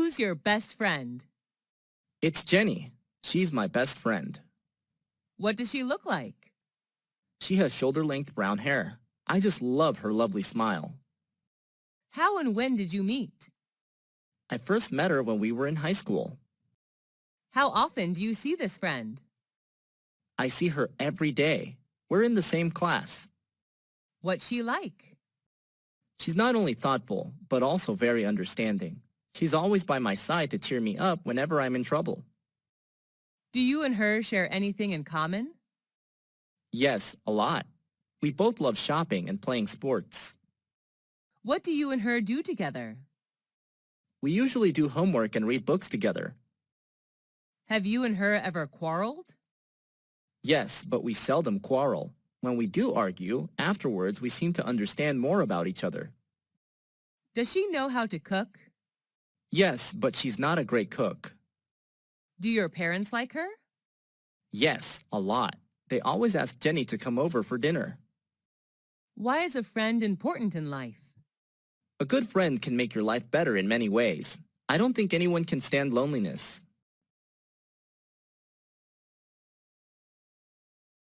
Who's your best friend? It's Jenny. She's my best friend. What does she look like? She has shoulder-length brown hair. I just love her lovely smile. How and when did you meet? I first met her when we were in high school. How often do you see this friend? I see her every day. We're in the same class. What's she like? She's not only thoughtful, but also very understanding. She's always by my side to cheer me up whenever I'm in trouble. Do you and her share anything in common? Yes, a lot. We both love shopping and playing sports. What do you and her do together? We usually do homework and read books together. Have you and her ever quarreled? Yes, but we seldom quarrel. When we do argue, afterwards we seem to understand more about each other. Does she know how to cook? Yes, but she's not a great cook. Do your parents like her? Yes, a lot. They always ask Jenny to come over for dinner. Why is a friend important in life? A good friend can make your life better in many ways. I don't think anyone can stand loneliness.